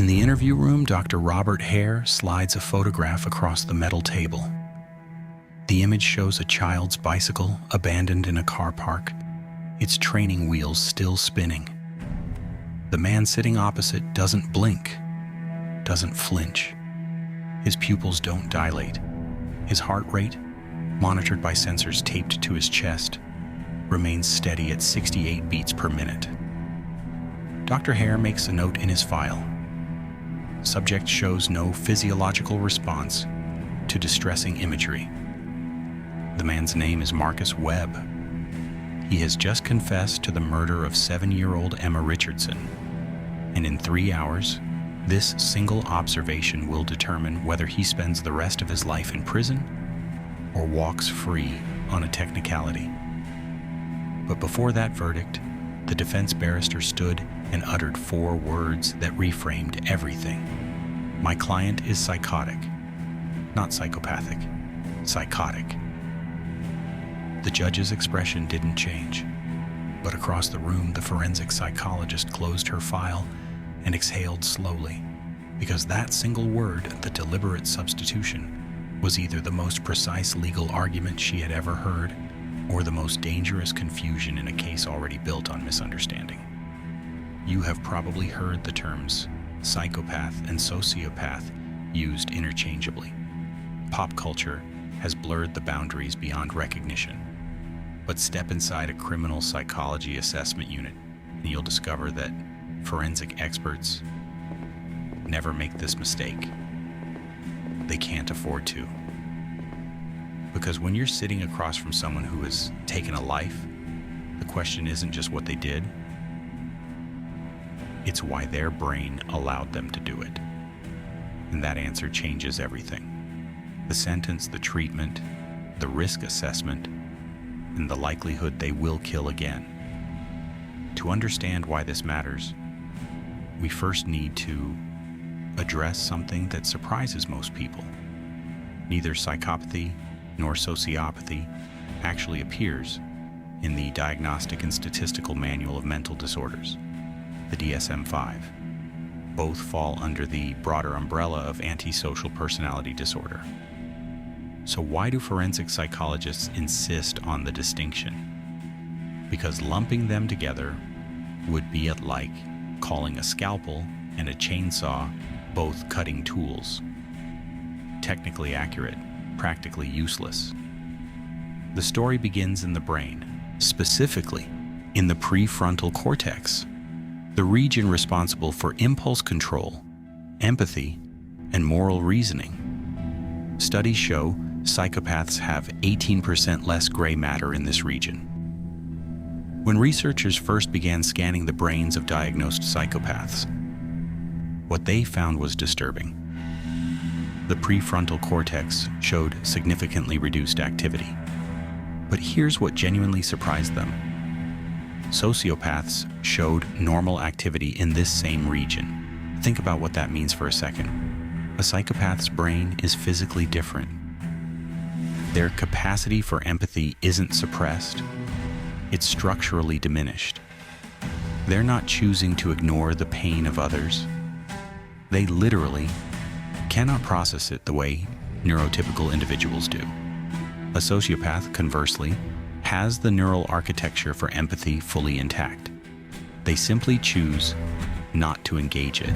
In the interview room, Dr. Robert Hare slides a photograph across the metal table. The image shows a child's bicycle abandoned in a car park, its training wheels still spinning. The man sitting opposite doesn't blink, doesn't flinch. His pupils don't dilate. His heart rate, monitored by sensors taped to his chest, remains steady at 68 beats per minute. Dr. Hare makes a note in his file. Subject shows no physiological response to distressing imagery. The man's name is Marcus Webb. He has just confessed to the murder of 7-year-old Emma Richardson, and in 3 hours, this single observation will determine whether he spends the rest of his life in prison or walks free on a technicality. But before that verdict, the defense barrister stood and uttered 4 words that reframed everything. My client is psychotic, not psychopathic, psychotic. The judge's expression didn't change, but across the room, the forensic psychologist closed her file and exhaled slowly, because that single word, the deliberate substitution, was either the most precise legal argument she had ever heard or the most dangerous confusion in a case already built on misunderstanding. You have probably heard the terms psychopath and sociopath used interchangeably. Pop culture has blurred the boundaries beyond recognition. But step inside a criminal psychology assessment unit and you'll discover that forensic experts never make this mistake. They can't afford to. Because when you're sitting across from someone who has taken a life, the question isn't just what they did, it's why their brain allowed them to do it. And that answer changes everything. The sentence, the treatment, the risk assessment, and the likelihood they will kill again. To understand why this matters, we first need to address something that surprises most people. Neither psychopathy nor sociopathy actually appears in the Diagnostic and Statistical Manual of Mental Disorders, the DSM-5. Both fall under the broader umbrella of antisocial personality disorder. So why do forensic psychologists insist on the distinction? Because lumping them together would be like calling a scalpel and a chainsaw both cutting tools. Technically accurate, practically useless. The story begins in the brain, specifically in the prefrontal cortex, the region responsible for impulse control, empathy, and moral reasoning. Studies show psychopaths have 18% less gray matter in this region. When researchers first began scanning the brains of diagnosed psychopaths, what they found was disturbing. The prefrontal cortex showed significantly reduced activity. But here's what genuinely surprised them. Sociopaths showed normal activity in this same region. Think about what that means for a second. A psychopath's brain is physically different. Their capacity for empathy isn't suppressed. It's structurally diminished. They're not choosing to ignore the pain of others. They literally cannot process it the way neurotypical individuals do. A sociopath, conversely, has the neural architecture for empathy fully intact. They simply choose not to engage it.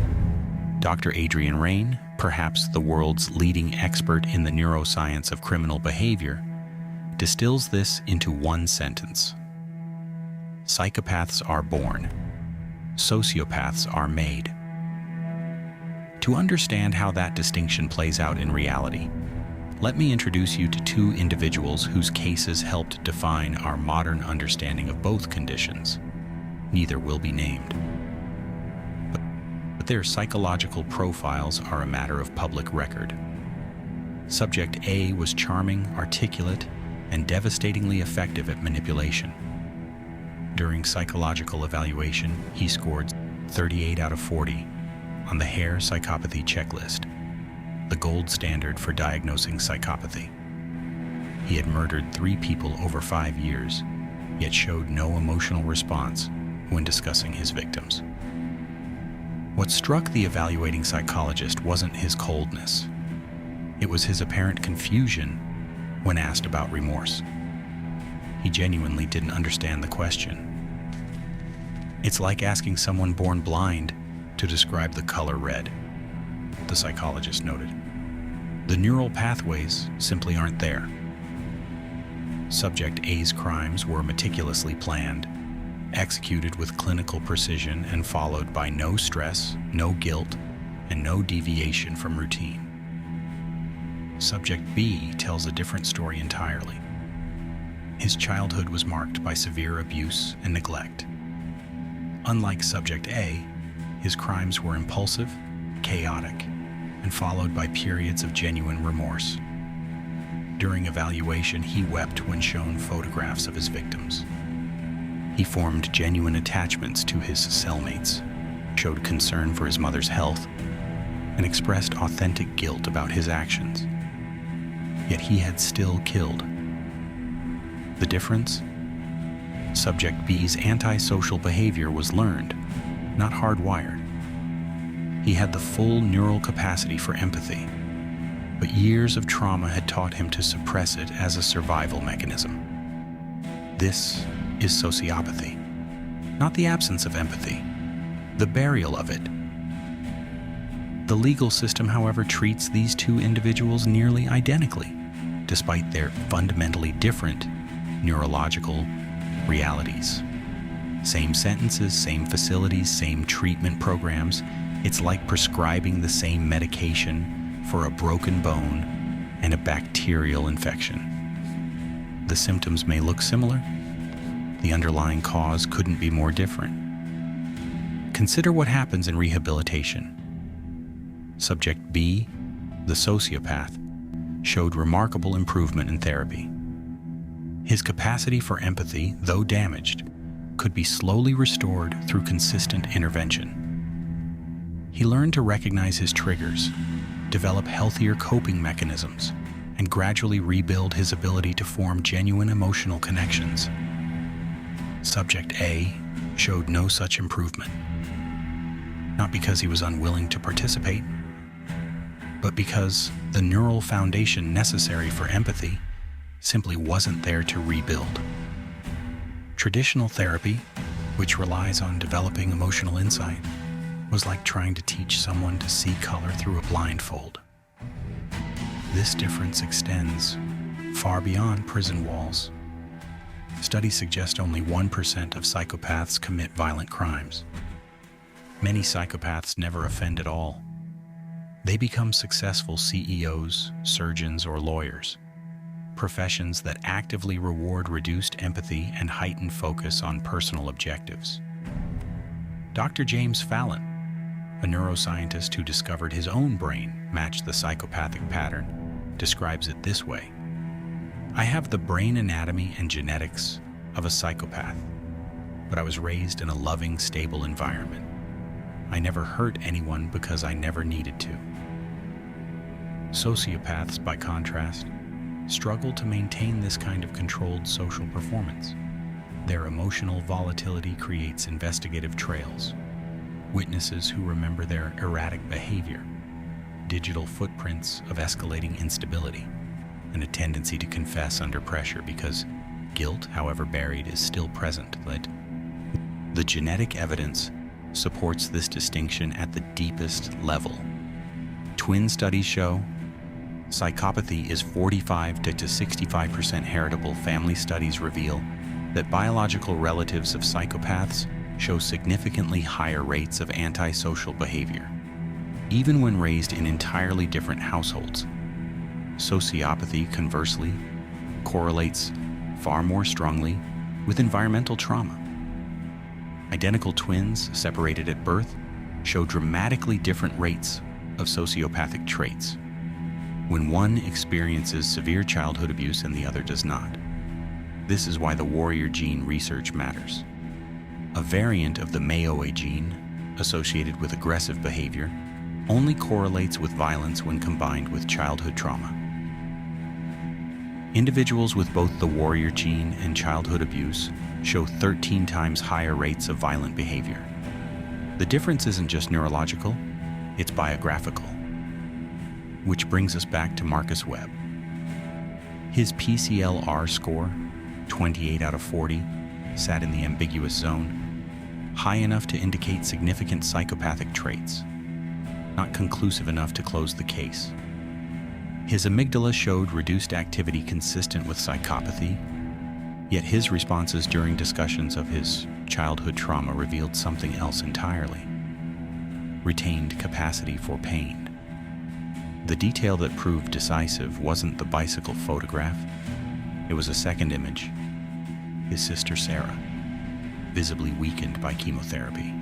Dr. Adrian Raine, perhaps the world's leading expert in the neuroscience of criminal behavior, distills this into one sentence. Psychopaths are born. Sociopaths are made. To understand how that distinction plays out in reality, let me introduce you to 2 individuals whose cases helped define our modern understanding of both conditions. Neither will be named. But their psychological profiles are a matter of public record. Subject A was charming, articulate, and devastatingly effective at manipulation. During psychological evaluation, he scored 38 out of 40 on the Hare psychopathy checklist, the gold standard for diagnosing psychopathy. He had murdered 3 people over 5 years, yet showed no emotional response when discussing his victims. What struck the evaluating psychologist wasn't his coldness. It was his apparent confusion when asked about remorse. He genuinely didn't understand the question. It's like asking someone born blind to describe the color red, the psychologist noted. The neural pathways simply aren't there. Subject A's crimes were meticulously planned, executed with clinical precision, and followed by no stress, no guilt, and no deviation from routine. Subject B tells a different story entirely. His childhood was marked by severe abuse and neglect. Unlike Subject A, his crimes were impulsive, chaotic, and followed by periods of genuine remorse. During evaluation, he wept when shown photographs of his victims. He formed genuine attachments to his cellmates, showed concern for his mother's health, and expressed authentic guilt about his actions. Yet he had still killed. The difference? Subject B's antisocial behavior was learned, not hardwired. He had the full neural capacity for empathy, but years of trauma had taught him to suppress it as a survival mechanism. This is sociopathy, not the absence of empathy, the burial of it. The legal system, however, treats these two individuals nearly identically, despite their fundamentally different neurological realities. Same sentences, same facilities, same treatment programs. It's like prescribing the same medication for a broken bone and a bacterial infection. The symptoms may look similar. The underlying cause couldn't be more different. Consider what happens in rehabilitation. Subject B, the sociopath, showed remarkable improvement in therapy. His capacity for empathy, though damaged, could be slowly restored through consistent intervention. He learned to recognize his triggers, develop healthier coping mechanisms, and gradually rebuild his ability to form genuine emotional connections. Subject A showed no such improvement. Not because he was unwilling to participate, but because the neural foundation necessary for empathy simply wasn't there to rebuild. Traditional therapy, which relies on developing emotional insight, was like trying to teach someone to see color through a blindfold. This difference extends far beyond prison walls. Studies suggest only 1% of psychopaths commit violent crimes. Many psychopaths never offend at all. They become successful CEOs, surgeons, or lawyers, professions that actively reward reduced empathy and heightened focus on personal objectives. Dr. James Fallon, a neuroscientist who discovered his own brain matched the psychopathic pattern, describes it this way: "I have the brain anatomy and genetics of a psychopath, but I was raised in a loving, stable environment. I never hurt anyone because I never needed to." Sociopaths, by contrast, struggle to maintain this kind of controlled social performance. Their emotional volatility creates investigative trails, witnesses who remember their erratic behavior, digital footprints of escalating instability, and a tendency to confess under pressure because guilt, however buried, is still present. The genetic evidence supports this distinction at the deepest level. Twin studies show psychopathy is 45 to 65% heritable. Family studies reveal that biological relatives of psychopaths show significantly higher rates of antisocial behavior, even when raised in entirely different households. Sociopathy, conversely, correlates far more strongly with environmental trauma. Identical twins separated at birth show dramatically different rates of sociopathic traits, when one experiences severe childhood abuse and the other does not. This is why the warrior gene research matters. A variant of the MAOA gene, associated with aggressive behavior, only correlates with violence when combined with childhood trauma. Individuals with both the warrior gene and childhood abuse show 13 times higher rates of violent behavior. The difference isn't just neurological, it's biographical. Which brings us back to Marcus Webb. His PCLR score, 28 out of 40, sat in the ambiguous zone, high enough to indicate significant psychopathic traits, not conclusive enough to close the case. His amygdala showed reduced activity consistent with psychopathy, yet his responses during discussions of his childhood trauma revealed something else entirely: retained capacity for pain. The detail that proved decisive wasn't the bicycle photograph, it was a second image: his sister Sarah, visibly weakened by chemotherapy.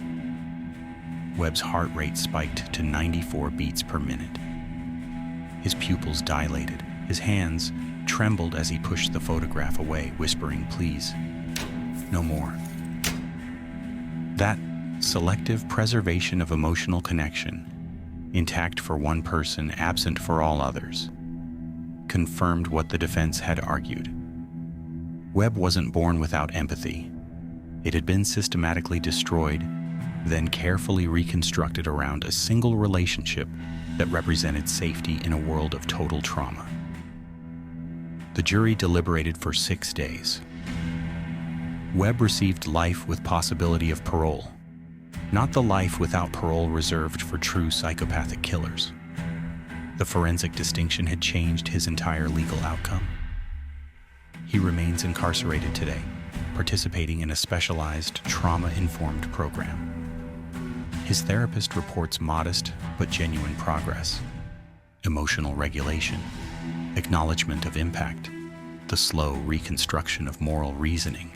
Webb's heart rate spiked to 94 beats per minute. His pupils dilated. His hands trembled as he pushed the photograph away, whispering, "Please, no more." That selective preservation of emotional connection, intact for one person, absent for all others, confirmed what the defense had argued. Webb wasn't born without empathy. It had been systematically destroyed, then carefully reconstructed around a single relationship that represented safety in a world of total trauma. The jury deliberated for 6 days. Webb received life with possibility of parole, not the life without parole reserved for true psychopathic killers. The forensic distinction had changed his entire legal outcome. He remains incarcerated today, participating in a specialized trauma-informed program. His therapist reports modest but genuine progress: emotional regulation, acknowledgement of impact, the slow reconstruction of moral reasoning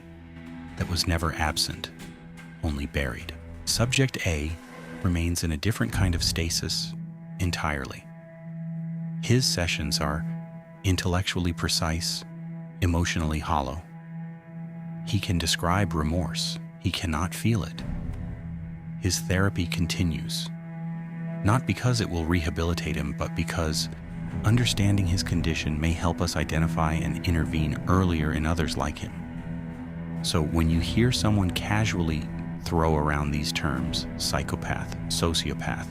that was never absent, only buried. Subject A remains in a different kind of stasis entirely. His sessions are intellectually precise, emotionally hollow. He can describe remorse, he cannot feel it. His therapy continues, not because it will rehabilitate him, but because understanding his condition may help us identify and intervene earlier in others like him. So when you hear someone casually throw around these terms, psychopath, sociopath,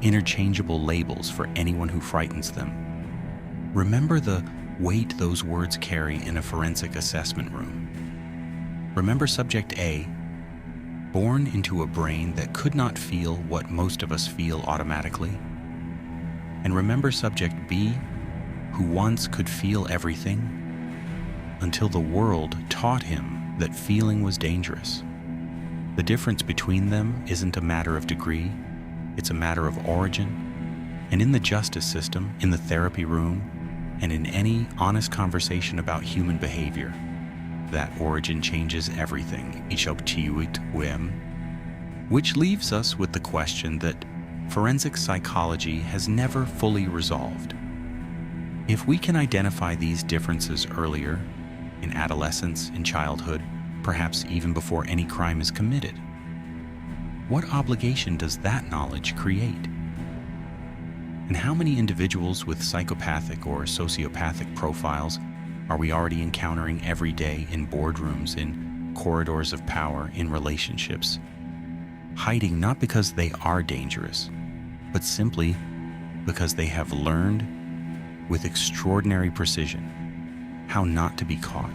interchangeable labels for anyone who frightens them, remember the weight those words carry in a forensic assessment room. Remember Subject A, born into a brain that could not feel what most of us feel automatically. And remember Subject B, who once could feel everything, until the world taught him that feeling was dangerous. The difference between them isn't a matter of degree, it's a matter of origin. And in the justice system, in the therapy room, and in any honest conversation about human behavior, that origin changes everything. Which leaves us with the question that forensic psychology has never fully resolved. If we can identify these differences earlier, in adolescence, in childhood, perhaps even before any crime is committed, what obligation does that knowledge create? And how many individuals with psychopathic or sociopathic profiles are we already encountering every day in boardrooms, in corridors of power, in relationships, hiding not because they are dangerous, but simply because they have learned with extraordinary precision how not to be caught?